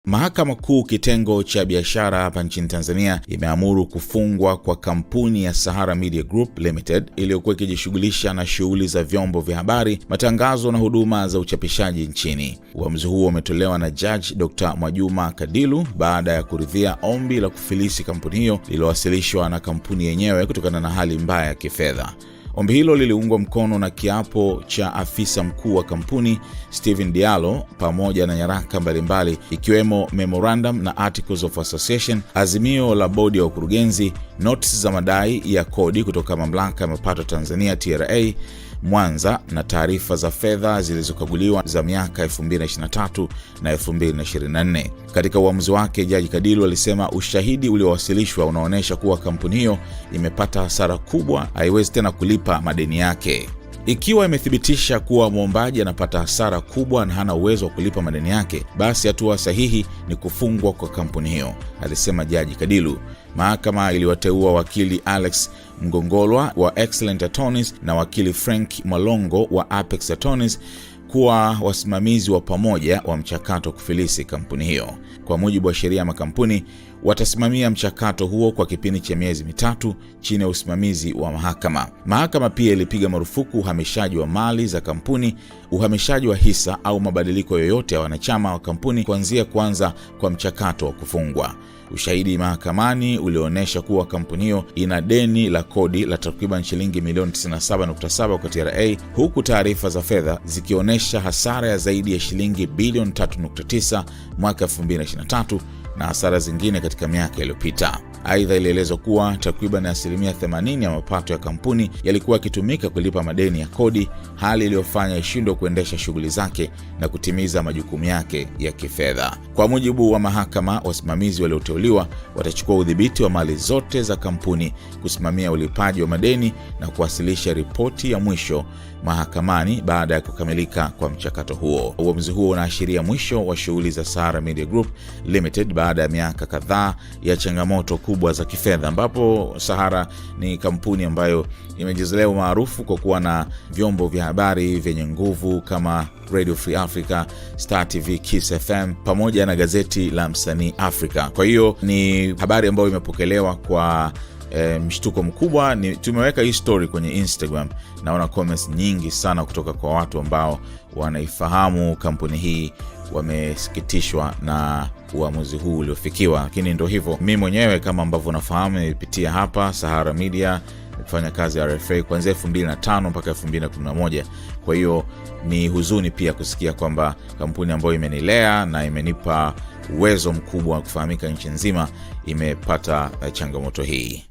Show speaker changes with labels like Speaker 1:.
Speaker 1: Mahakama Kuu kitengo cha biashara hapa nchini Tanzania imeamuru kufungwa kwa kampuni ya Sahara Media Group Limited iliyokuwa ikijishughulisha na shughuli za vyombo vya habari, matangazo na huduma za uchapishaji nchini. Uamuzi huo umetolewa na Judge Dr. Mwajuma Kadilu baada ya kuridhia ombi la kufilisi kampuni hiyo lililowasilishwa na kampuni yenyewe kutokana na hali mbaya ya kifedha. Ombi hilo liliungwa mkono na kiapo cha afisa mkuu wa kampuni Steven Diallo pamoja na nyaraka mbalimbali ikiwemo memorandum na articles of association, azimio la bodi ya wakurugenzi, notices za madai ya kodi kutoka Mamlaka ya Mapato Tanzania TRA Mwanza na taarifa za fedha zilizokaguliwa za miaka 2023 na 2024. Katika uamuzi wake, Jaji Kadilu alisema ushahidi uliowasilishwa unaonyesha kuwa kampuni hiyo imepata hasara kubwa, haiwezi tena kulipa madeni yake. Ikiwa imethibitisha kuwa muombaji anapata hasara kubwa na hana uwezo wa kulipa madeni yake, basi hatua sahihi ni kufungwa kwa kampuni hiyo, alisema Jaji Kadilu. Mahakama iliwateua wakili Alex Mgongolwa wa Excellent Attorneys na wakili Frank Mwalongo wa Apex Attorneys kuwa wasimamizi wa pamoja wa mchakato kufilisi kampuni hiyo. Kwa mujibu wa sheria ya makampuni, watasimamia mchakato huo kwa kipindi cha miezi 3 chini ya usimamizi wa mahakama. Mahakama pia ilipiga marufuku uhamishaji wa mali za kampuni, uhamishaji wa hisa au mabadiliko yoyote ya wanachama wa kampuni kuanzia kwanza kwa mchakato wa kufungwa. Ushahidi mahakamani ulionyesha kuwa kampuni hiyo ina deni la kodi la takriban shilingi milioni 97.7 kwa TRA, huku taarifa za fedha zikionyesha hasara ya zaidi ya shilingi bilioni 3.9 mwaka 2023 na hasara zingine katika miaka iliyopita. Aidha, ilielezwa kuwa takriban 80% ya mapato ya kampuni yalikuwa yakitumika kulipa madeni ya kodi, hali iliyofanya ishindwe kuendesha shughuli zake na kutimiza majukumu yake ya kifedha. Kwa mujibu wa mahakama, wasimamizi walioteuliwa watachukua udhibiti wa mali zote za kampuni, kusimamia ulipaji wa madeni na kuwasilisha ripoti ya mwisho mahakamani baada ya kukamilika kwa mchakato huo. Uamuzi huo unaashiria mwisho wa shughuli za Sahara Media Group Limited baada ya miaka kadhaa ya changamoto kubwa za kifedha, ambapo Sahara ni kampuni ambayo imejizolea maarufu kwa kuwa na vyombo vya habari vyenye nguvu kama Radio Free Africa, Star TV, Kiss FM pamoja na gazeti la Msanii Africa. Kwa hiyo ni habari ambayo imepokelewa kwa mshtuko mkubwa. Tumeweka hii story kwenye Instagram, naona comments nyingi sana kutoka kwa watu ambao wanaifahamu kampuni hii, wamesikitishwa na uamuzi huu uliofikiwa. Lakini ndio hivyo, mimi mwenyewe kama ambavyo nafahamu nilipitia hapa Sahara Media, nilifanya kazi ya RFA kuanzia 2005 mpaka 2011. Kwa hiyo ni huzuni pia kusikia kwamba kampuni ambayo imenilea na imenipa uwezo mkubwa wa kufahamika nchi nzima imepata changamoto hii.